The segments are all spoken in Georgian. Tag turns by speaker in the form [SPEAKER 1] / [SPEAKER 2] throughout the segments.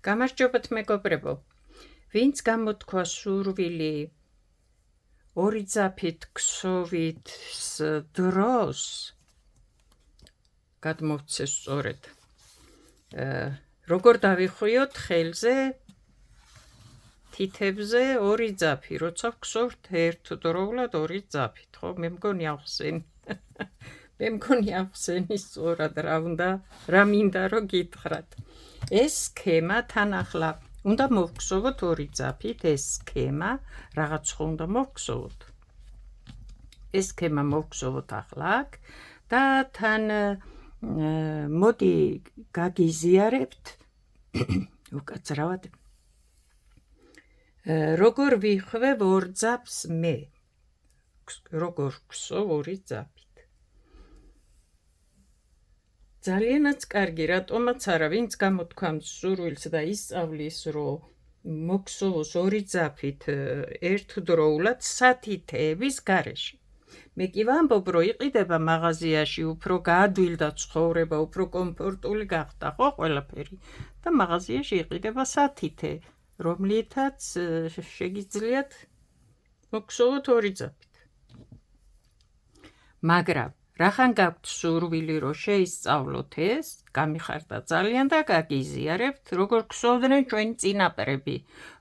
[SPEAKER 1] გამარჯობათ მეგობრებო, ვინც გამოთქვა სურვილი ორი ძაფით ქსოვით დროს გადმოვცეს სწორედ როგორ დავიხვიოთ ხელზე თითებზე ორი ძაფი, როცა ვქსოვთ ერთდროულად ორი ძაფით, ხო? მე მგონი ახსენი სწორად რა მინდა რომ გითხრათ. ეს სქემა თან ახლა უნდა მოვგზავნოთ ორი ძაფით, ეს სქემა რაღაც ხო უნდა მოვგზავნოთ. ეს სქემა მოვგზავნოთ ახლა აქ და თან მოდი გაგიზიარებთ უკაცრავად როგორ ვიხვევ ორ ძაფს მე, როგორ ვგზავ ორი ძაფით. ძალიანაც კარგი, რატომაც არა, ვინც გამოთქვამს სურვილს და ისწავლის, რომ მოგგზავნოს ორი ძაფით ერთდროულად სათითეების გარეშე. მე კი ვამბობ, რომ იყიდება მაღაზიაში, უფრო გაადვილდა ცხოვრება, უფრო კომფორტული გახდა, ხო, ყველაფერი. და მაღაზიაში იყიდება სათითე, რომლითაც შეგიძლიათ მოგგზავნოთ ორი ძაფით. მაგრამ რახან გაქვთ სურვილი, რომ შეისწავლოთ ეს, გამიხარდა ძალიან და გაგიზიარებთ, როგორ გსოვდნენ ჩვენი წინაპრები,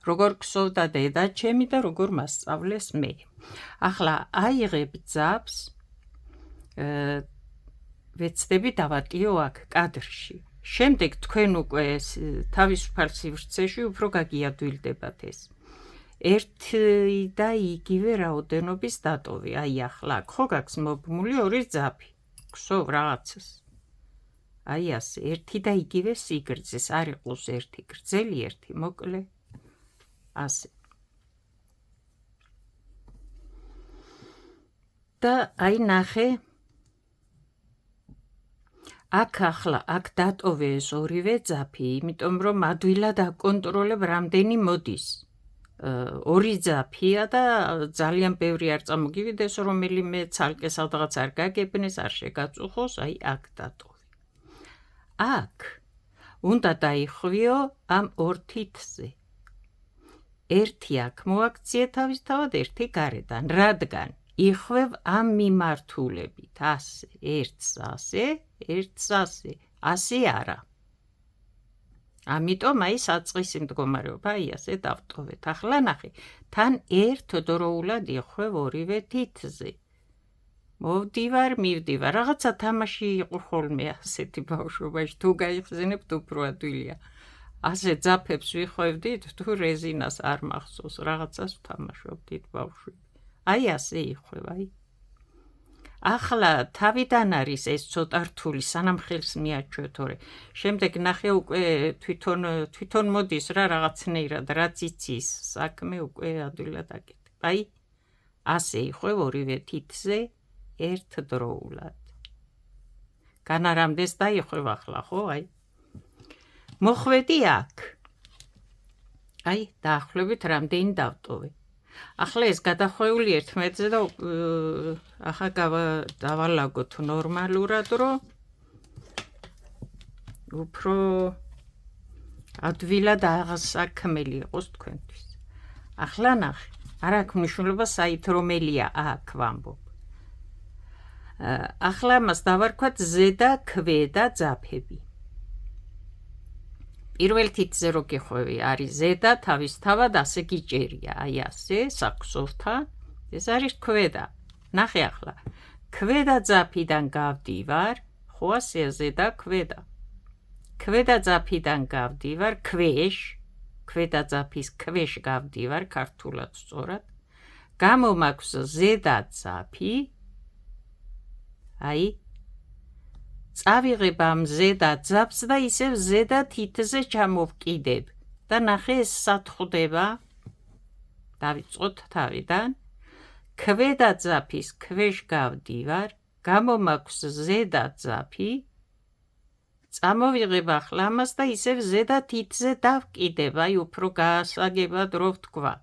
[SPEAKER 1] როგორ გსოვდა დედაჩემი და როგორ მასწავლეს მე. ახლა აიღებ ძაფს, ვეცდები დავატიო აქ კადრში. შემდეგ თქვენ უკვე თავისუფალ სივრცეში უფრო გაგიადვილდებათ ეს. ერთი და იგივე რაოდენობის დატოვი, აი ახლა აქ ხო გაქვს მობმული ორი ძაფი, გსოვ რაღაცას. აი ასე, ერთი და იგივე სიგრძის, არ იყოს ერთი გრძელი, ერთი მოკლე, ასე. და აი ნახე, აქ ახლა, აქ დატოვე ეს ორივე ძაფი, იმიტომ რომ ადვილად აკონტროლებ რამდენი მოდის. ორი ძაფია და ძალიან ბევრი არ წამოგივიდეს, რომელიმე ცალკე სადღაც არ გაგებნეს, არ შეგაწუხოს, აი აქ დატოვე. აქ უნდა დაიხვიო ამ ორ თითზე. ერთი აქ მოაქციე თავისთავად, ერთი გარედან, რადგან იხვევ ამ მიმართულებით, ასე, ერთს ასე, ერთს ასე, ასე არა. ამიტომ აი საწყისი მდგომარეობა, აი ასე დავტოვეთ. ახლა ნახე, თან ერთდროულად იხვევ ორივე თითზე. მოვდივარ, მივდივარ, რაღაცა თამაში იყო ხოლმე ასეთი ბავშვობაში, თუ გაიხსენებთ უფრო ადვილია. ასე ძაფებს ვიხვევდით, თუ რეზინას არ მახსოვს, რაღაცას ვთამაშობდით ბავშვი. აი ასე იხვევ, აი. ახლა თავიდან არის ეს ცოტა რთული, სანამ ხელს მიაჩვევ, თორე შემდეგ ნახე უკვე თვითონ მოდის რა რაღაცნაირად, რაც იცის საქმე უკვე ადვილად აკეთებ. აი, ასე იხვევ ორივე თითზე ერთდროულად. განარამდეს დაიხვევ ახლა, ხო, აი. მოხვედი აქ. აი, დაახლოებით რამდენი დავტოვე. ახლა ეს გადახვეული ერთმანეთზე და ახლა დავალაგოთ ნორმალურად, რომ უფრო ადვილად აღსაქმელი იყოს თქვენთვის. ახლა ნახე, არ აქვს მნიშვნელობა საით რომელია აქ ვამბობ. ახლა მას დავარქვათ ზედა ქვედა ძაფები. პირველ თითზე რო გიხვევი არის ზედა თავისთავად ასე გიჭერია, აი ასე, საქსოვთან, ეს არის ქვედა. ნახე ახლა, ქვედა ძაფიდან გავდივარ, ხო ასეა ზედა ქვედა. ქვედა ძაფიდან გავდივარ ქვეშ, ქვედა ძაფის ქვეშ გავდივარ, ქართულად სწორად. გამომაქვს ზედა ძაფი, აი, წავიღებ ამ ზედა ძაფს და ისევ ზედა თითზე ჩამოვკიდებ და ნახე ეს სათხდება, დავიწყოთ თავიდან, ქვედა ძაფის ქვეშ გავდივარ, გამომაქვს ზედა ძაფი, წამოვიღებ ახლა ამას და ისევ ზედა თითზე დავკიდებ, აი უფრო გაასაგებად რო ვთქვა.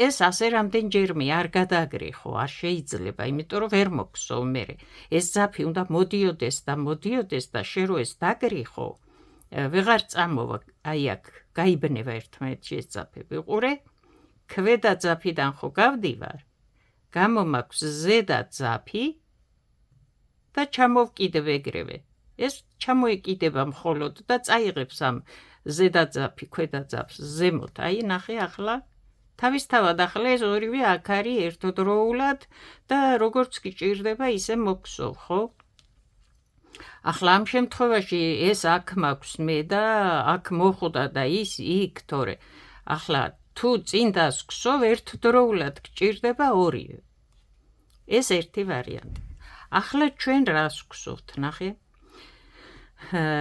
[SPEAKER 1] ეს ასე რამდენჯერმე არ გადაგრიხო, არ შეიძლება, იმიტომ რომ ვერ მოგსოვ მერე. ეს ძაფი უნდა მოდიოდეს და შე რო ეს დაგრიხო, ვეღარ წამოვა, აი აქ გაიბნება ერთმანეთში ეს ძაფები. ყურე, ქვედა ძაფიდან ხო გავდივარ, გამომაქვს ზედა ძაფი და ჩამოვკიდებ ეგრევე. ეს ჩამოეკიდება მხოლოდ და წაიღებს ამ ზედა ძაფი ქვედა ძაფს ზემოთ. აი, ნახე ახლა თავისთავად ახლა ეს ორივე აქ არის ერთდროულად და როგორც გიჭირდება ისე მოგსოვ, ხო? ახლა ამ შემთხვევაში ეს აქ მაქვს მე და აქ მოხვდა და ის იქ, თორე ახლა თუ წინ დასგსოვ ერთდროულად გჭირდება ორივე. ეს ერთი ვარიანტი. ახლა ჩვენ რას გვგსოვთ, ნახე?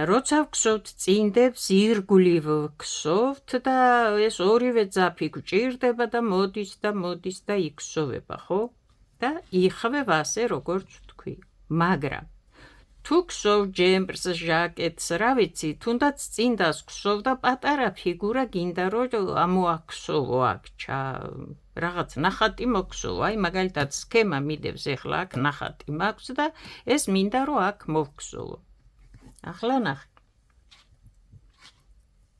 [SPEAKER 1] როცა ვგსოვთ წინდებს ირგვლივ ვგსოვთ და ეს ორივე ძაფი გჭირდება და მოდის და იქსოვება, ხო? და იხვევ ასე როგორც ვთქვი. მაგრამ თუ გსოვ ჯემპს, ჟაკეტს, რა ვიცი, თუნდაც წინდას გსოვ და პატარა ფიგურა გინდა რომ ამოაქსოვო აქ რაღაც ნახატი მოგსოვო. აი მაგალითად სქემა მიდევს ახლა აქ ნახატი მაქვს და ეს მინდა რომ აქ მოვგსოვო. ახლა ნახე.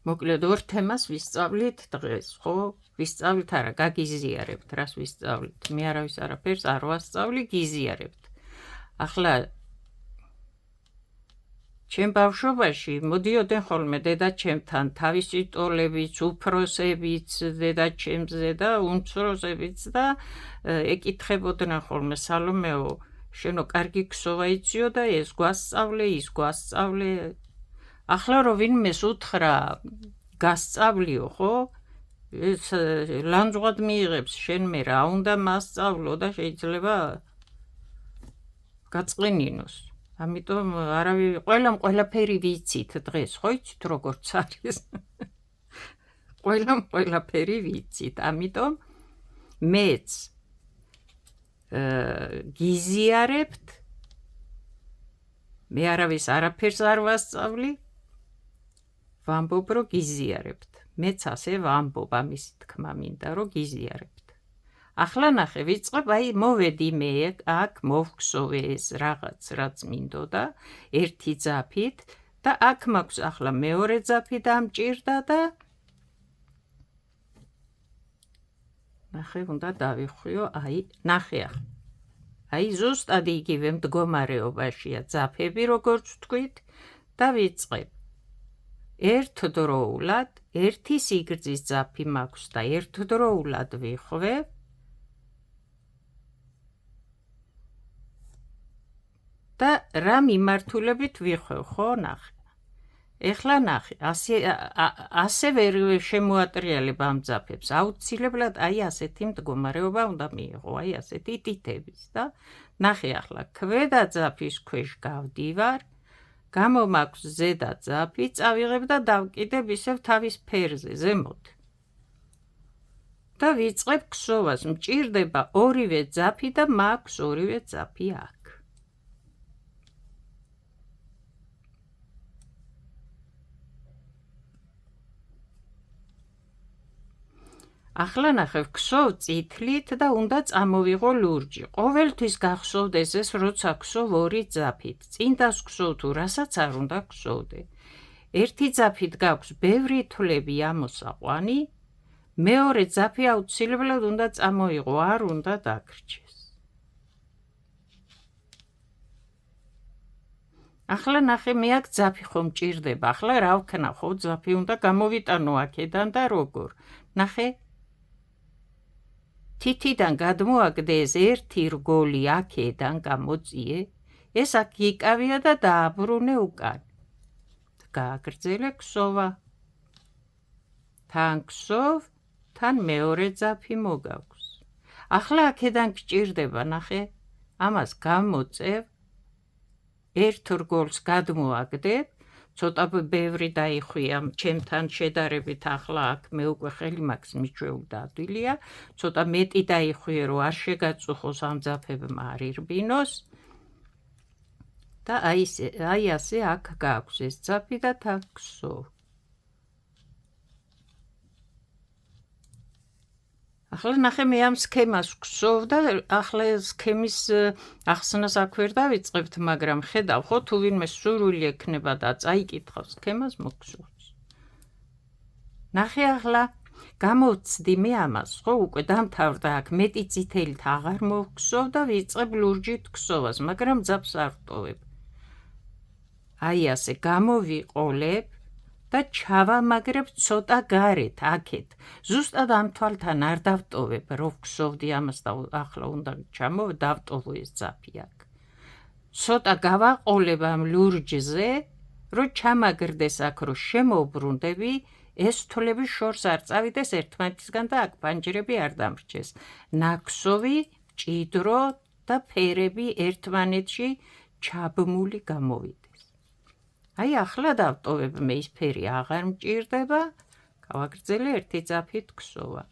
[SPEAKER 1] მოკლედ ორ თემას ვისწავლით დღეს, ხო? ვისწავლით არა, გაგიზიარებთ, რას ვისწავლით? მე არავის არაფერს არ ვასწავლი, გიზიარებთ. ახლა ჩემ ბავშვობაში მოდიოდნენ ხოლმე დედაჩემთან თავისი ტოლებიც, უფროსებიც დედაჩემზე და უმცროსებიც და ეკითხებოდნენ ხოლმე სალომეო, შენო კარგი ქსოვა იციო და ეს გვასწავლე, ის გვასწავლე. ახლა რომ ვინმეს უთხრა გასწავლიო, ხო? ეს ლანძღვად მიიღებს შენ მე რა უნდა მასწავლო და შეიძლება გაწყენინოს. ამიტომ ყველაფერი ვიცით დღეს, ხო იცით როგორც არის? ყველაფერი ვიცით, ამიტომ მეც გიზიარებთ, მე არავის არაფერს არ ვასწავლი, ვამბობ რომ გიზიარებთ. მეც ასე ვამბობ, ამისი თქმა მინდა რომ გიზიარებთ. ახლა ნახე, ვიწყებ, აი მოვედი მე აქ მოვგსოვე ეს რაღაც, რაც მინდოდა, ერთი ძაფით და აქ მაქვს ახლა მეორე ძაფი დამჭირდა და ნახე, უნდა დავიხვიო, აი, ნახე ახლა. აი ზუსტად იგივე მდგომარეობაშია ძაფები, როგორც ვთქვით, და ვიწყებ. ერთდროულად, ერთი სიგრძის ძაფი მაქვს და ერთდროულად ვიხვევ. და რა მიმართულებით ვიხვევ, ხო, ნახე. ეხლა ნახე, ასე ვერ შემოატრიალებ ამ ძაფებს. აუცილებლად აი ასეთი მდგომარეობა უნდა მიიღო, აი ასეთი ტიტების და ნახე ახლა, ქვედა ძაფის ქვეშ გავდივარ, გამომაქვს ზედა ძაფი, წავიღებ და დავკიდებ ისევ თავის ფერზე, ზემოთ. და ვიწყებ ქსოვას, მჭირდება ორივე ძაფი და მაქვს ორივე ძაფი აქ. ახლა ნახე, ვგსოვ წითლით და უნდა წამოვიღო ლურჯი. ყოველთვის გახსოვდეს ეს, როცა გსოვ ორი ძაფით. წინ დასგსოვ თუ რასაც არ უნდა გსოვდე. ერთი ძაფით გაქვს ბევრი თვლები ამოსაყვანი, მეორე ძაფი აუცილებლად უნდა წამოიღო, არ უნდა დაგრჩეს. ახლა ნახე, მე აქ ძაფი ხომ მჭირდება. ახლა რა ვქნა, ხო, ძაფი უნდა გამოვიტანო აქედან და როგორ. ნახე, თითიდან გადმოაგდე ეს ერთი რგოლი აქედან გამოწიე, ეს აქ იკავია და დააბრუნე უკან. გააგრძელე ქსოვა. თან ქსოვ, თან მეორე ძაფი მოგაქვს. ახლა აქედან გჭირდება, ნახე, ამას გამოწევ, ერთ რგოლს გადმოაგდებ, ცოტა ბევრი დაიხვია ჩემთან შედარებით, ახლა აქ მე უკვე ხელი მაქვს მიჩვეულ და ადვილია, ცოტა მეტი დაიხვიე რომ არ შეგაწუხოს ამ ძაფებმა არ ირბინოს და აი ასე აქ გაქვს ეს ძაფი და თან ქსოვ. ახლა ნახე, მე ამ სქემას ვგსოვ და ახლა სქემის ახსნას აქ ვერ დავიწყებთ, მაგრამ ხედავ, ხო, თუ ვინმე სურვილი ექნება და წაიკითხავს სქემას, მოგსურს. ნახე ახლა გამოვცდი მე ამას, ხო, უკვე დამთავრდა აქ, მეტი წითელით აღარ მოვქსოვ და ვიწყებ ლურჯით ქსოვას, მაგრამ ძაბს არ ვტოვებ. აი ასე გამოვიყოლებ და ჩავამაგრებ ცოტა გარეთ, აქეთ. ზუსტად ამ თვალთან არ დავტოვებ, რო ვქსოვდი ამას და ახლა უნდა დავტოვო ეს ძაფი აქ. ცოტა გავაყოლებ ამ ლურჯზე, რო ჩამაგრდეს აქ, რო შემოუბრუნდები, ეს თვლები შორს არ წავიდეს ერთმანეთისგან და აქ პანჯრები არ დამრჩეს. ნაქსოვი, მჭიდრო და ფერები ერთმანეთში ჩაბმული გამოვიდეს. აი ახლა დავტოვებ მე ის ფერი აღარ მჭირდება, გავაგრძელე ერთი ძაფით ქსოვა.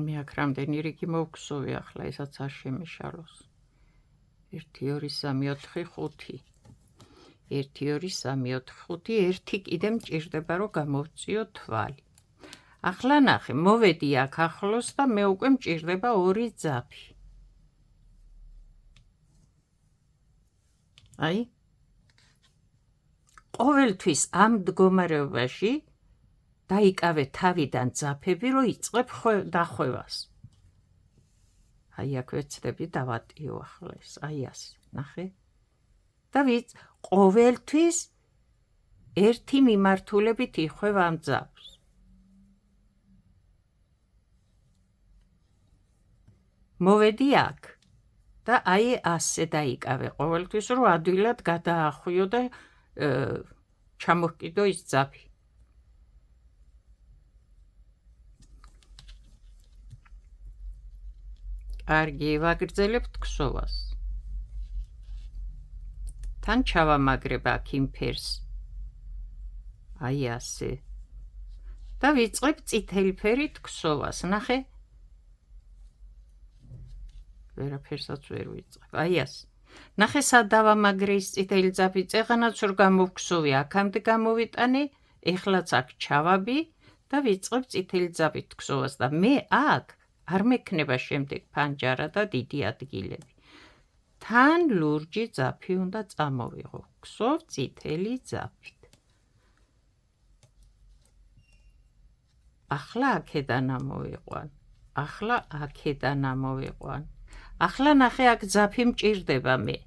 [SPEAKER 1] მე აქ რამდენი რიგი მოვქსოვი ახლა, ესაც არ შემეშალოს. 1 2 3 4 5. 1 2 3 4 5, ერთი კიდე მჭირდება რომ გამოვწიო თვალი. ახლა ნახე, მოვედი აქ ახლოს და მე უკვე მჭირდება 2 ძაფი. აი ყოველთვის ამ მდგომარეობაში დაიკავე თავიდან ძაფები, რომ იწყებ დახვევას. აი აქ ვეცდები დავატიო ახლა ეს, აი ასე, ნახე. და ყოველთვის ერთი მიმართულებით იხვევ ამ ძაფს. მოვედი აქ და აი ასე დაიკავე ყოველთვის, რომ ადვილად გადაახვიო და ჩამოვკიდო ის ძაფი. კარგი, ვაგრძელებთ ქსოვას. თან ჩავამაგრებ აქ იმ ფერს. აი ასე. და ვიწყებ წითელი ფერით ქსოვას, ნახე. ვერაფერსაც ვერ ვიწყებ. აი ასე. ნახე, სად დავამაგრე ის წითელი ძაფი, წეღანაც რომ გამოვქსოვი, აქამდე გამოვიტანე, ეხლაც აქ ჩავაბი და ვიწყებ წითელი ძაფით ქსოვას და მე აქ არ მექნება შემდეგ პანჯარა და დიდი ადგილები. თან ლურჯი ძაფი უნდა წამოვიღო. ქსოვ წითელი ძაფით. ახლა აქედან ამოვიყვან. ახლა აქედან ამოვიყვან. ახლა ნახე, აქ ძაფი მჭირდება მე.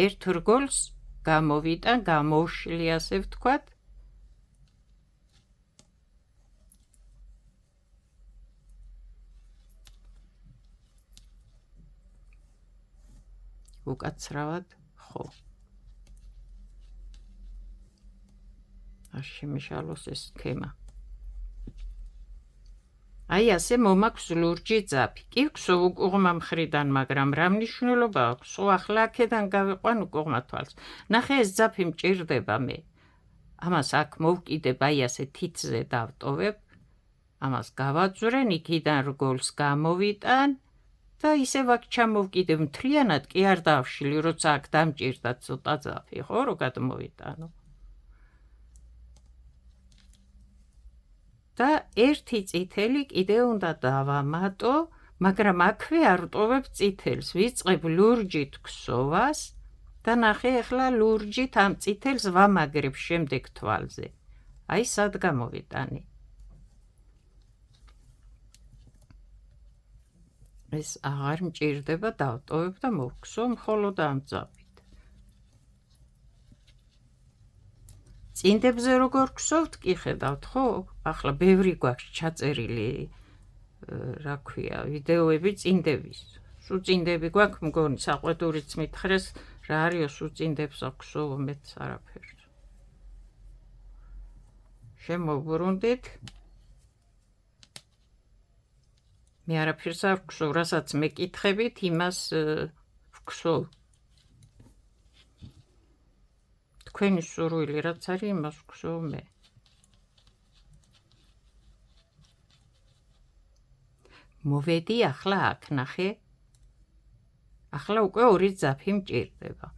[SPEAKER 1] ერთ რგოლს გამოვიტან, გამოვშლი ასე ვთქვათ. უკაცრავად, ხო. არ შემეშალოს ეს სქემა. აი ასე მომაქვს ლურჯი ძაფი. კი ვქსოვ უკუღმა მხრიდან, მაგრამ რა მნიშვნელობა აქვს? ახლა აქედან გავიყვან უკუღმა თვალს. ნახე, ეს ძაფი მჭირდება მე. ამას აქ მოვკიდებ, აი ასე თითზე დავტოვებ. ამას გავაძვრენ, იქიდან რგოლს გამოვიტან და ისევ აქ ჩამოვკიდებ, მთლიანად კი არ დავშლი, როცა აქ დამჭირდა ცოტა ძაფი, ხო, რომ გადმოვიტანო. და ერთი წითელი კიდე უნდა დავამატო, მაგრამ აქვე არ ვტოვებ წითელს, ვიწყებ ლურჯით ქსოვას და ნახე, ახლა ლურჯით ამ წითელს ვამაგრებ შემდეგ თვალზე. აი სად გამოვიტანე. ეს აღარ მჭირდება, დავტოვებ და მოვქსოვ მხოლოდ ამ ძაფით. წინდებზე როგორ ქსოვთ, კი ხედავთ, ხო? ახლა ბევრი გვაქვს ჩაწერილი, რა ქვია, ვიდეოები წინდების. სულ წინდები გვაქვს, მგონი, საყვედურიც მითხრეს, რა არისო სულ წინდებს აქვსოვო, მეც არაფერს. შემოვბრუნდით. მე არაფერს არ ვქვსოვ, რასაც მეკითხებით, იმას ვქვსოვ. თქვენი სურვილი რაც არის, იმას ვქვსოვ მე. მოვედი ახლა აქ ნახე ახლა უკვე 2 ძაფი მჭირდება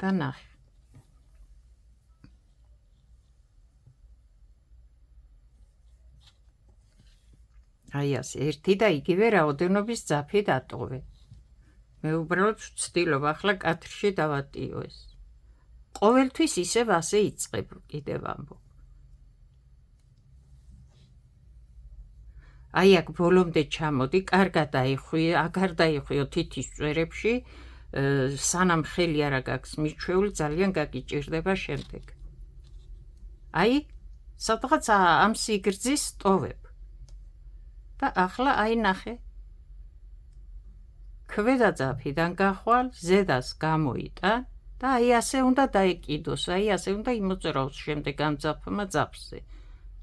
[SPEAKER 1] და ნახე აი ასე ერთი და იგივე რაოდენობის ძაფი დატოვე მე უბრალოდ ვცდილობ ახლა კადრში დავატიო ეს ყოველთვის ისევ ასე იწყებ კიდევ ამბობ აი აქ ბოლომდე ჩამოდი კარგად დაიხვიე აგარ დაიხვიო თითის წვერებში სანამ ხელი არ გაქვს მიჩვეული ძალიან გაგიჭირდება შემდეგ აი სადღაც ამ სიგრძის ტოვებ და ახლა აი ნახე ქვედა ძაფიდან გახვალ ზედას გამოიტან და აი ასე უნდა დაეკიდოს აი ასე უნდა იმოწეროს შემდეგ ამ ძაფმა ძაფზე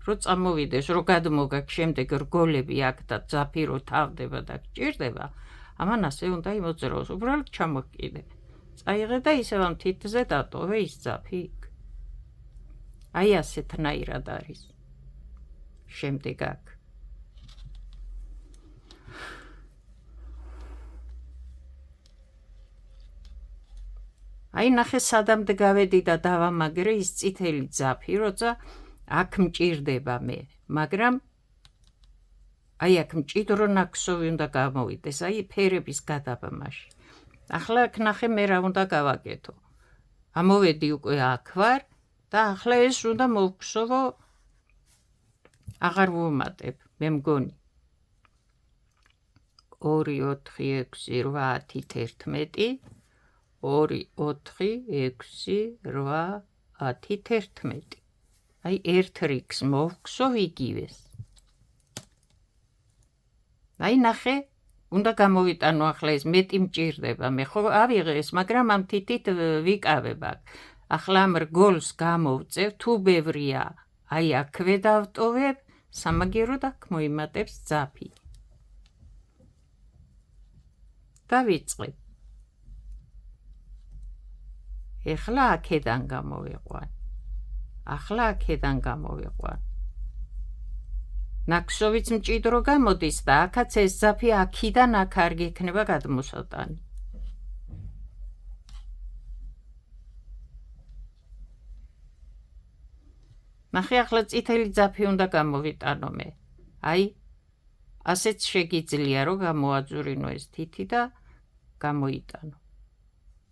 [SPEAKER 1] რო წამოვიდეს რო გადმოგაქვს შემდეგ რგოლები აქ და ძაფი რო თავდება და გჭირდება ამან ასე უნდა იმოწეროს უბრალოდ ჩამოკიდე წაიღე და ისევ ამ თითზე დატოვე ის ძაფი აი ასეთნაირად არის შემდეგ აქ აი ნახე სადამდე გავედი და დავამაგრე ის წითელი ძაფი როცა აქ მჭირდება მე მაგრამ აი აქ მჭიდრო ნაკსოვი უნდა გამოვიდეს აი ფერების გადაბმაში ახლა აქ ნახე მე რა უნდა გავაკეთო ამოვედი უკვე აქ ვარ და ახლა ეს უნდა მოვგსოვო აღარ ვუმატებ მე მგონი 2 4 6 8 10 2 4 6 8 10 11 აი ერთ რიგს მოვგსოვ იგივეს აი ნახე უნდა გამოვიტანო ახლა ეს მეტი მჭირდება მე ხო ავიღე ეს მაგრამ ამ თითით ვიკავებ ახლა ამ რგოლს გამოვწევ თუ ბევრია აი აქვე დავტოვებ სამაგიეროდ აქ მოიმატებს ძაფი და ვიწყებ ეხლა აქედან გამოვიყვან ახლა აქედან გამოვიყვან ნაკსოვიც მჭიდრო გამოდის და აქაც ეს ძაფი აქიდან აქ არ გექნება გადმოსატანი ნახე ახლა წითელი ძაფი უნდა გამოვიტანო მე აი ასეც შეგიძლია რომ გამოაძურინო ეს თითი და გამოიტანო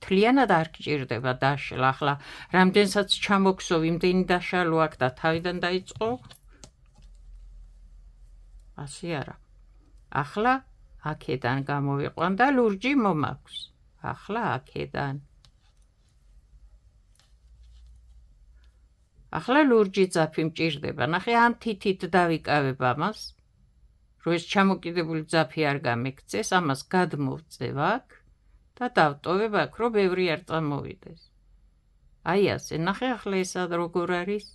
[SPEAKER 1] თლიანად არ გჭირდება დაშლა ახლა რამდენსაც ჩამოგსოვ იმდენი დაშალო აქ და თავიდან დაიწყო ასე არა ახლა აქედან გამოვიყვან და ლურჯი მომაქვს ახლა აქედან ახლა ლურჯი ძაფი მჭირდება ნახე ამ თითით დავიკავებ ამას რომ ეს ჩამოკიდებული ძაფი არ გამექცეს ამას გადმოვწევ აქ და დავტოვებ აქ რომ ბევრი არ წამოვიდეს აი ასე ნახე ახლა ეს როგორ არის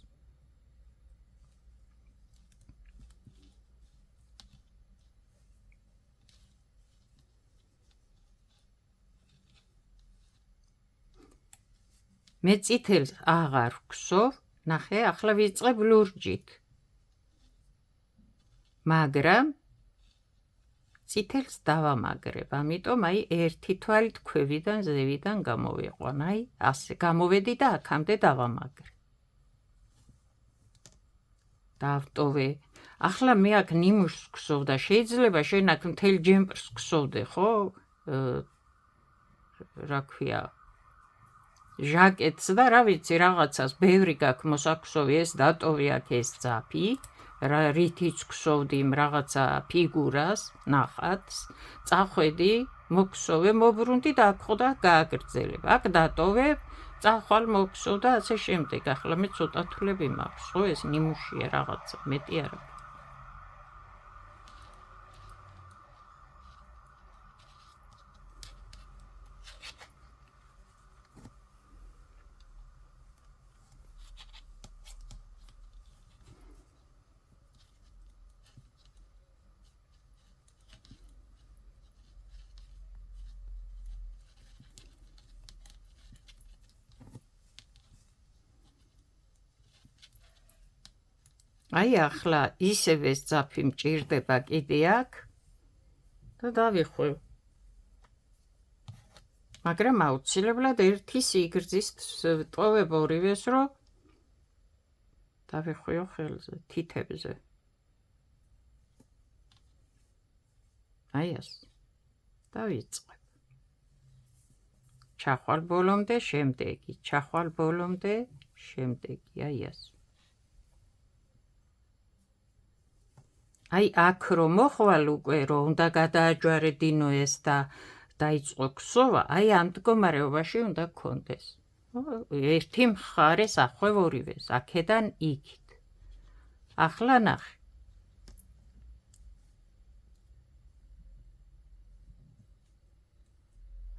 [SPEAKER 1] მე წითელს აღარ ვგსოვ ნახე ახლა ვიწყებ ლურჯით მაგრამ წითელს დავამაგრებ ამიტომ აი ერთი თვალით ქვევიდან ზევიდან გამოვიყვან აი ასე გამოვედი და აქამდე დავამაგრე დავტოვე ახლა მე აქ ნიმუშს ვგსოვ და შეიძლება შენ აქ მთელ ჯემპრს ვგსოვდე ხო რა ქვია ჟაკეტს და რა ვიცი რაღაცას ბევრი გაქვს მოსაქვსოვი ეს დატოვე აქ ეს ძაფი რითიც ვგსოვდი იმ რაღაცა ფიგურას ნახატს წახვედი მოგსოვე მობრუნდი და აქ ხო და გააგრძელებ აქ დატოვებ წახვალ მოგსოვ და ასე შემდეგ ახლა მე ცოტა თვლები მაქვს ხო ეს ნიმუშია რაღაცა მეტი არა აი ახლა ისევ ეს ძაფი მჭირდება კიდე აქ და დავიხვევ. მაგრამ აუცილებლად ერთი სიგრძის ტოვებ ორივეს, რომ დავიხვიო ხელზე, თითებზე. აი ეს. დავიწყებ. ჩახვალ ბოლომდე, შემდეგი, ჩახვალ ბოლომდე, შემდეგი, აი ეს. აი აქ რომ მოხვალ უკვე, რომ უნდა გადააჯვარე დინო ეს და დაიწყო ქსოვა, აი ამ მდგომარეობაში უნდა გქონდეს. ერთი მხარეს ახვევ ორივეს, აქედან იქით. ახლა ნახე.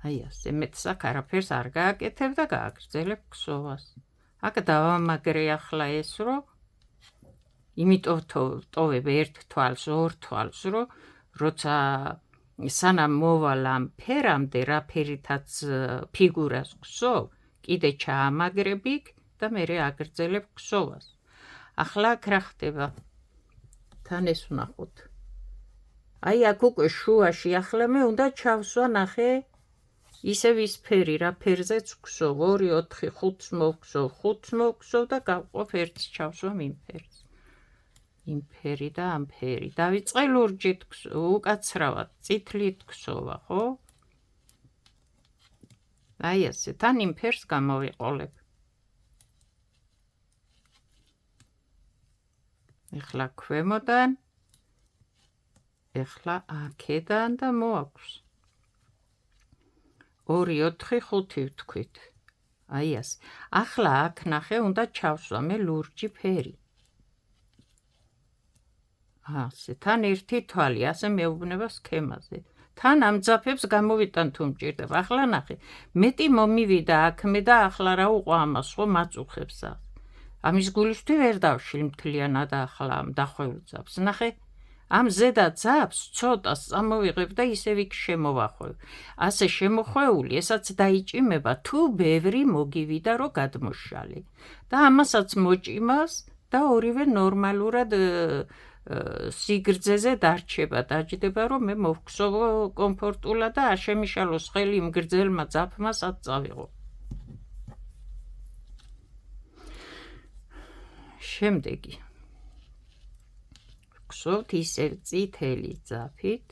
[SPEAKER 1] აი ასე, მეც აქ არაფერს არ გააკეთებ და გააგრძელებ ქსოვას. აქ დავამაგრე ახლა ეს, რომ იმიტომ ტოვებ ერთ თვალს, ორ თვალს, რომ როცა სანამ მოვალ ამ ფერამდე, რა ფერითაც ფიგურას ქსოვ, კიდე ჩაამაგრებ იქ და მერე აგრძელებ ქსოვას. ახლა აქ რა ხდება? თან ეს ვნახოთ. აი აქ უკვე შუაში ახლა მე უნდა ჩავსვა, ნახე, ისევ ის ფერი, რა ფერზეც ვქსოვ, 2, 4, 5-ს მოვქსოვ, 5-ს მოვქსოვ და გავყოფ ერთს ჩავსვამ იმ ფერს. იმ ფერი და ამ ფერი. დავიწყე ლურჯით უკაცრავად, წითლით ქსოვა, ხო? აი ასე, თან იმ ფერს გამოვიყოლებ. ეხლა ქვემოდან, ეხლა აქედან და მოაქვს. 2, 4, 5 ვთქვით. აი ასე. ახლა აქ ნახე, უნდა ჩავსვა მე ლურჯი ფერი. ასე, თან ერთი თვალი, ასე მეუბნება სქემაზე. თან ამ ძაფებს გამოვიტან თუ მჭირდება. ახლა ნახე, მეტი მომივიდა აქ მე და ახლა რა უყვა ამას, ხო მაწუხებს. ამის გულისთვის ვერ დავშლი მთლიანად ახლა ამ დახვეულ ძაფს. ნახე, ამ ზედა ძაფს ცოტას წამოვიღებ და ისევ იქ შემოვახვევ. ასე შემოხვეული, ესაც დაიჭიმება, თუ ბევრი მოგივიდა, რომ გადმოშალე. და ამასაც მოჭიმას და ორივე ნორმალურად სიგრძეზე დარჩება, დაჯდება, რომ მე მოვქსოვო კომფორტულად და არ შემიშალოს ხელი იმ გრძელმა ძაფმა, სად წავიღო. შემდეგი. ვქსოვთ ისევ წითელი ძაფით,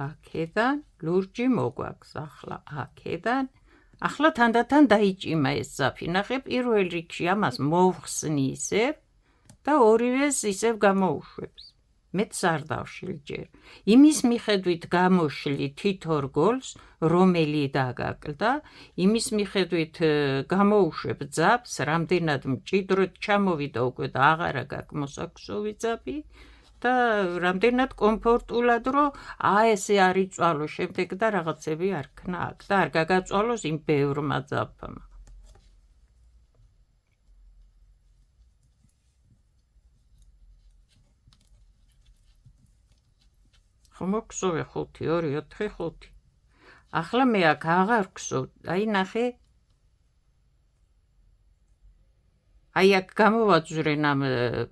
[SPEAKER 1] აქედან ლურჯი მოგვაქვს, ახლა აქედან, ახლა თანდათან დაიჭიმა ეს ძაფი, ნახე, პირველ რიგში ამას მოვხსნი ისევ და ორივეს ისევ გამოუშვებს. მეც არ დავშლი ჯერ. იმის მიხედვით გამოშლი თითო რგოლს, რომელი დაგაკლდა, იმის მიხედვით გამოუშვებ ძაფს, რამდენად მჭიდროდ ჩამოვიდა უკვე და აღარა გაქვს მოსაქსოვი ძაფი და რამდენად კომფორტულად, რომ ესე არ იწვალო შემდეგ და რაღაცები არ ქნა აქ და არ გაგაწვალოს იმ ბევრმა ძაფმა. ხომ მოგქსოვე 5, 2, 4, 5. ახლა მე აქ აღარ ვქსოვ, აი ნახე, აი აქ გამოვაძვრენ ამ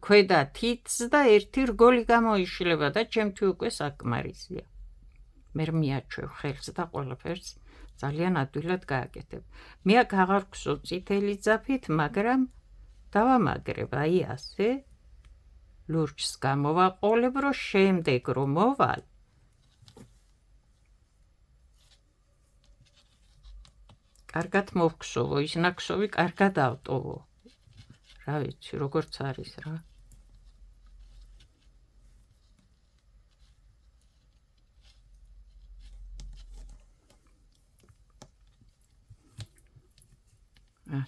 [SPEAKER 1] ქვედა თითს და ერთი რგოლი გამოიშლება და ჩემთვის უკვე საკმარისია. მე მიაჩვევ ხელს და ყველაფერს ძალიან ადვილად გააკეთებ. მე აქ აღარ ვქსოვ წითელი ძაფით, მაგრამ დავამაგრებ, აი ასე, ლურჯს გამოვაყოლებ, რომ შემდეგ რომ მოვალ, კარგად მოვქსოვო, ის ნაქსოვი კარგად ავტოვო. რა ვიცი, როგორც არის რა.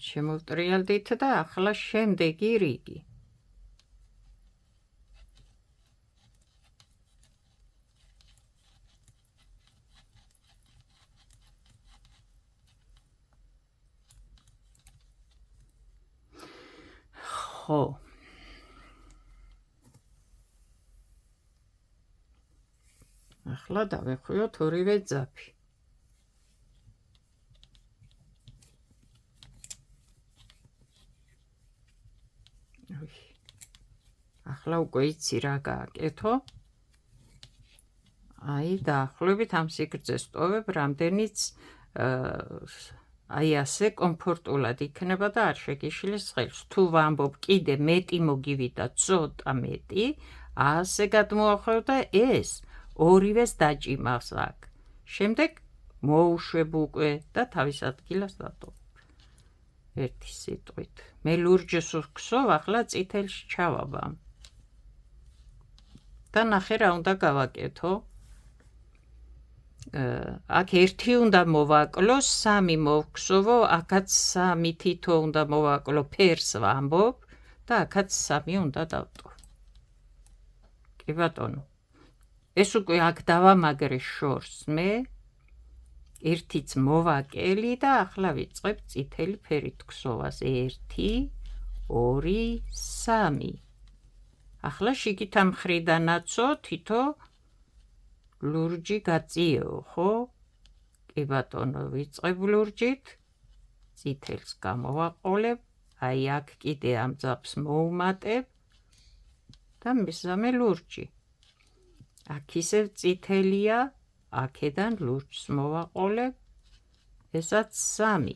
[SPEAKER 1] შემოვტრიალდით და ახლა შემდეგი რიგი. ხო. ახლა დავეხვიოთ ორივე ძაფი. ახლა უკვე იცი რა გააკეთო. აი დაახლოებით ამ სიგრძეს ტოვებ, რამდენიც აი ასე კომფორტულად იქნება და არ შეგიშლის ხელს. თუ ვამბობ კიდე მეტი მოგივიდა, ცოტა მეტი, ასე გადმოახვევ და ეს ორივეს დაჭიმავს აქ. შემდეგ მოუშვებ უკვე და თავის ადგილას დატოვებ. ერთი სიტყვით. მე ლურჯს ვქსოვ, ახლა წითელს ჩავაბამ. და ნახე რა უნდა გავაკეთო. აქ ერთი უნდა მოვაკლო, 3 მოვქსოვო, აქაც 3 თითო უნდა მოვაკლო, ფერს ვამბობ და აქაც 3 უნდა დავტოვო. კი ბატონო. ეს უკვე აქ დავამაგრე შორს მე. ერთიც მოვაკელი და ახლა ვიწყებ წითელი ფერით ქსოვას. 1, 2, 3. ახლა შიგით ამ მხრიდანაცო თითო ლურჯი გაწიეო, ხო? კი ბატონო, ვიწყებ ლურჯით, წითელს გამოვაყოლებ, აი აქ კიდე ამ ძაფს მოუმატებ და მესამე ლურჯი. აქ ისევ წითელია, აქედან ლურჯს მოვაყოლებ, ესაც 3.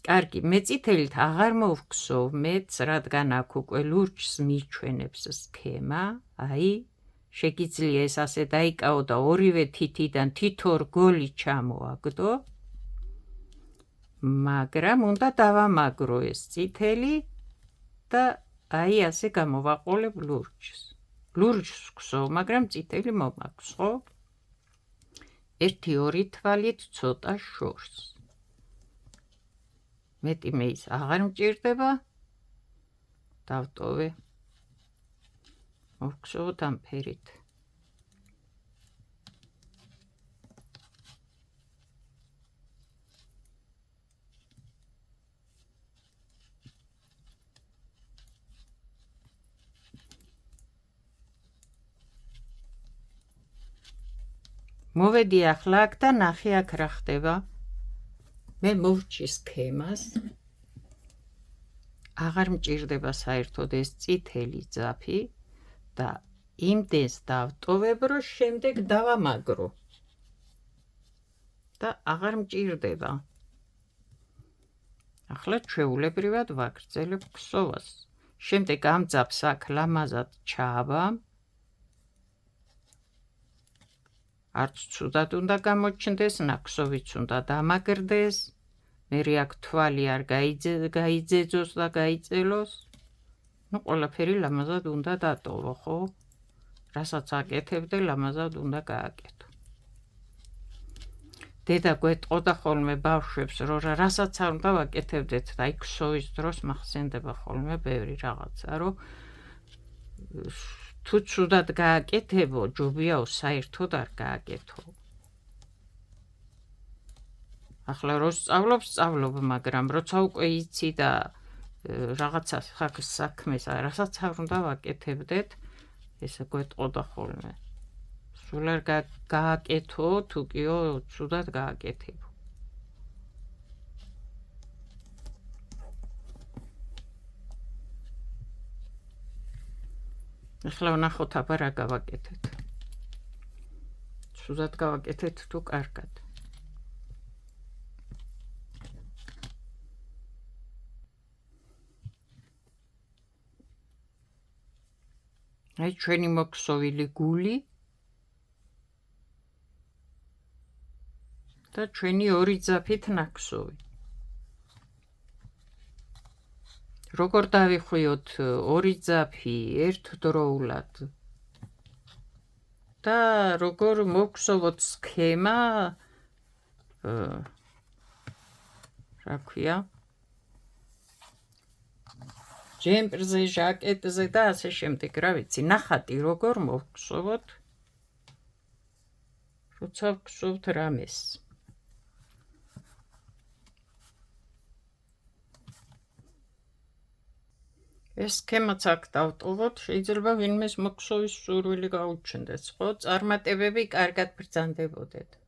[SPEAKER 1] კარგი, მე წითელით აღარ მოვქსოვ მეც, რადგან აქ უკვე ლურჯს მიჩვენებს სქემა, აი შეგიძლია ეს ასე დაიკაო და ორივე თითიდან თითო რგოლი ჩამოაგდო, მაგრამ უნდა დავამაგრო ეს წითელი და აი ასე გამოვაყოლებ ლურჯს. ლურჯს ვქსოვ, მაგრამ წითელი მომაქვს, ხო? 1-2 თვალით ცოტა შორს. მეტი მე ის აღარ მჭირდება, დავტოვე. მოვქსოვოთ ამ ფერით. მოვედი ახლა აქ და ნახე აქ რა ხდება. მე მოვჭი სქემას. აღარ მჭირდება საერთოდ ეს წითელი ძაფი და იმდენს დავტოვებ, რომ შემდეგ დავამაგრო. და აღარ მჭირდება. ახლა ჩვეულებრივად ვაგრძელებ ქსოვას. შემდეგ ამ ძაფს აქ ლამაზად ჩააბამ. არც ცუდად უნდა გამოჩნდეს, ნაქსოვიც უნდა დამაგრდეს. მერე აქ თვალი არ გაიძეძოს და გაიწელოს. ნუ ყველაფერი ლამაზად უნდა დატოვო, ხო? რასაც აკეთებდე, ლამაზად უნდა გააკეთო. დედა გვეტყოდა ხოლმე ბავშვებს, რომ რასაც არ უნდა ვაკეთებდეთ და იქ ქსოვის დროს მახსენდება ხოლმე ბევრი რაღაცა, რომ თუ ცუდად გააკეთებო, ჯობიაო საერთოდ არ გააკეთო. ახლა რო სწავლობ, მაგრამ როცა უკვე იცი და რაღაცა საქმეს, რასაც არ უნდა ვაკეთებდეთ, ესე გვეტყოდა ხოლმე. სულ არ გააკეთო, თუ კიო ცუდად გააკეთებო. ახლა ვნახოთ აბა რა გავაკეთეთ. ცუდად გავაკეთეთ თუ კარგად. აი ჩვენი მოქსოვილი გული და ჩვენი 2 ძაფით ნაქსოვი. როგორ დავიხვიოთ 2 ძაფი ერთდროულად და როგორ მოვქსოვოთ სქემა, რა ქვია, ჯემპერზე, ჟაკეტზე და ასე შემდეგ, რა ვიცი, ნახატი როგორ მოვქსოვოთ, როცა ვქსოვთ რამეს. ეს სქემაც აქ დავტოვოთ, შეიძლება ვინმეს მოქსოვის სურვილი გაუჩნდეს, ხო? წარმატებები კარგად ბრძანდებოდეთ.